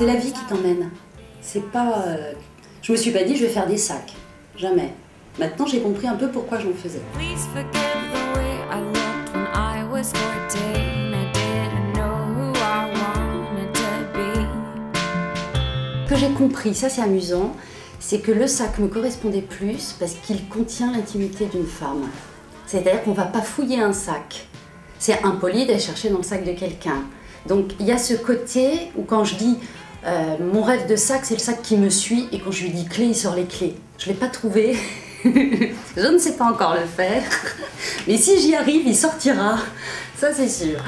C'est la vie qui t'emmène. C'est pas... Je me suis pas dit je vais faire des sacs. Jamais. Maintenant j'ai compris un peu pourquoi j'en faisais. Ce que j'ai compris, ça c'est amusant, c'est que le sac me correspondait plus parce qu'il contient l'intimité d'une femme. C'est-à-dire qu'on ne va pas fouiller un sac. C'est impoli d'aller chercher dans le sac de quelqu'un. Donc il y a ce côté où quand je dis mon rêve de sac, c'est le sac qui me suit, et quand je lui dis clé, il sort les clés. Je ne l'ai pas trouvé. Je ne sais pas encore le faire. Mais si j'y arrive, il sortira. Ça c'est sûr.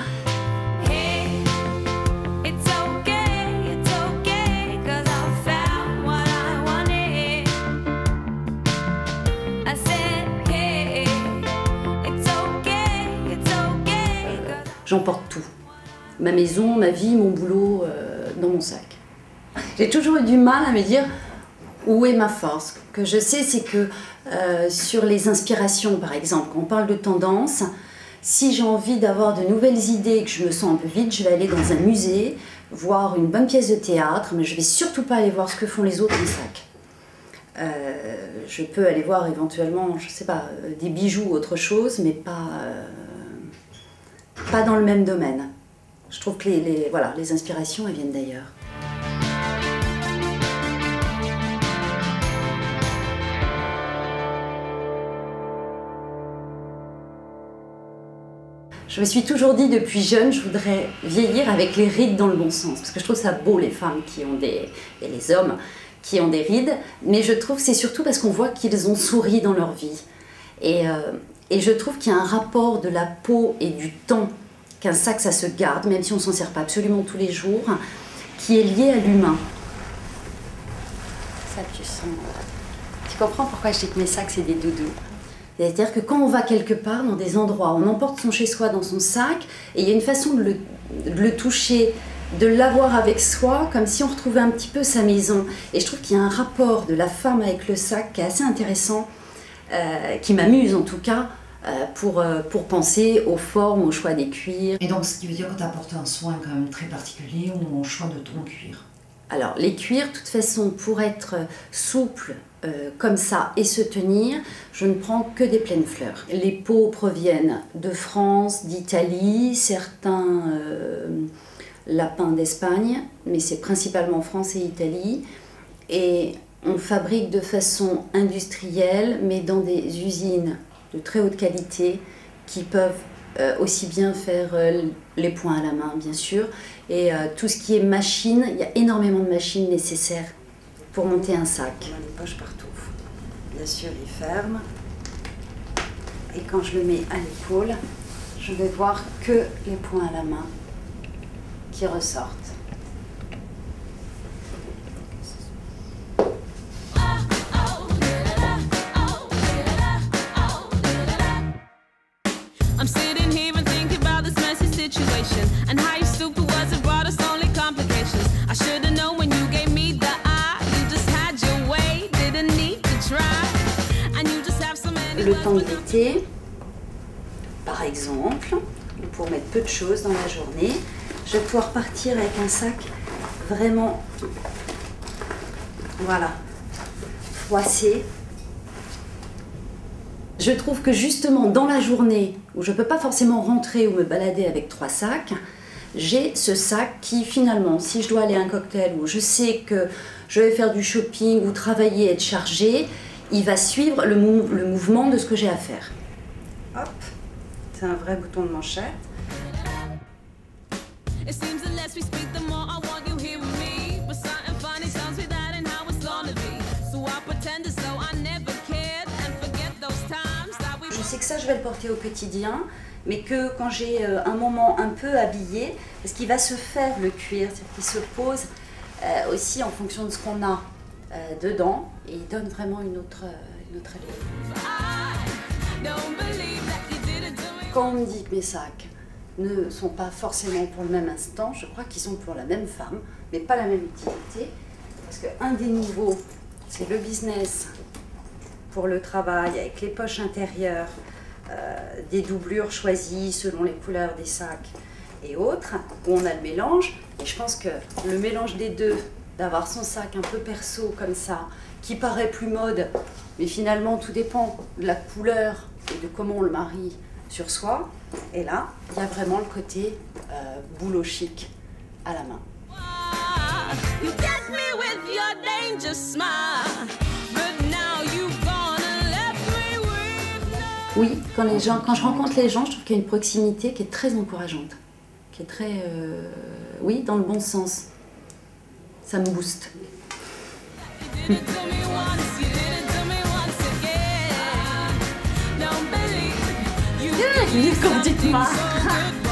J'emporte tout. Ma maison, ma vie, mon boulot dans mon sac. J'ai toujours eu du mal à me dire où est ma force. Ce que je sais, c'est que sur les inspirations, par exemple, quand on parle de tendance, si j'ai envie d'avoir de nouvelles idées et que je me sens un peu vide, je vais aller dans un musée, voir une bonne pièce de théâtre, mais je ne vais surtout pas aller voir ce que font les autres en sac. Je peux aller voir éventuellement, je ne sais pas, des bijoux ou autre chose, mais pas dans le même domaine. Je trouve que les inspirations, elles viennent d'ailleurs. Je me suis toujours dit depuis jeune, je voudrais vieillir avec les rides dans le bon sens. Parce que je trouve ça beau, les femmes qui ont et les hommes qui ont des rides. Mais je trouve que c'est surtout parce qu'on voit qu'ils ont souri dans leur vie. Et je trouve qu'il y a un rapport de la peau et du temps, qu'un sac ça se garde, même si on ne s'en sert pas absolument tous les jours, qui est lié à l'humain. Ça, tu sens. Tu comprends pourquoi je dis que mes sacs, c'est des doudous? C'est-à-dire que quand on va quelque part, dans des endroits, on emporte son chez-soi dans son sac, et il y a une façon de le toucher, de l'avoir avec soi, comme si on retrouvait un petit peu sa maison. Et je trouve qu'il y a un rapport de la femme avec le sac qui est assez intéressant, qui m'amuse en tout cas, pour penser aux formes, au choix des cuirs. Et donc, ce qui veut dire que tu apportes un soin quand même très particulier au choix de ton cuir. Alors, les cuirs, de toute façon, pour être souple comme ça et se tenir, je ne prends que des pleines fleurs. Les peaux proviennent de France, d'Italie, certains lapins d'Espagne, mais c'est principalement France et Italie. Et on fabrique de façon industrielle, mais dans des usines de très haute qualité qui peuvent aussi bien faire les points à la main, bien sûr, et tout ce qui est machine, il y a énormément de machines nécessaires pour monter un sac. On a les poches partout. Bien sûr, il ferme. Et quand je le mets à l'épaule, je vais voir que les points à la main qui ressortent. I'm sitting here and thinking about this messy situation and how you stupid was it brought us only complications. I should have known when you gave me the eye. You just had your way, didn't need to try. And you just have so many. Le temps de l'été, par exemple, pour mettre peu de choses dans la journée, je vais pouvoir partir avec un sac vraiment, voilà, froissé. Je trouve que justement dans la journée où je ne peux pas forcément rentrer ou me balader avec 3 sacs, j'ai ce sac qui finalement, si je dois aller à un cocktail ou je sais que je vais faire du shopping ou travailler, être chargée, il va suivre le mouvement de ce que j'ai à faire. Hop, c'est un vrai bouton de manchette. Je sais que ça, je vais le porter au quotidien, mais que quand j'ai un moment un peu habillé, parce qu'il va se faire le cuir, c'est-à-dire qu'il se pose aussi en fonction de ce qu'on a dedans, et il donne vraiment une autre allure. Quand on me dit que mes sacs ne sont pas forcément pour le même instant, je crois qu'ils sont pour la même femme, mais pas la même utilité, parce qu'un des nouveaux, c'est le business pour le travail, avec les poches intérieures, des doublures choisies selon les couleurs des sacs, et autres, où on a le mélange. Et je pense que le mélange des deux, d'avoir son sac un peu perso comme ça, qui paraît plus mode, mais finalement tout dépend de la couleur et de comment on le marie sur soi. Et là, il y a vraiment le côté boulot chic à la main. You get me with your danger smile, but now you've gone and left me with no... Oui, quand je rencontre les gens, je trouve qu'il y a une proximité qui est très encourageante, qui est très, oui, dans le bon sens. Ça me booste. You did it to me once, you did it to me once again. Don't believe you Liv, comme dites-moi. so good.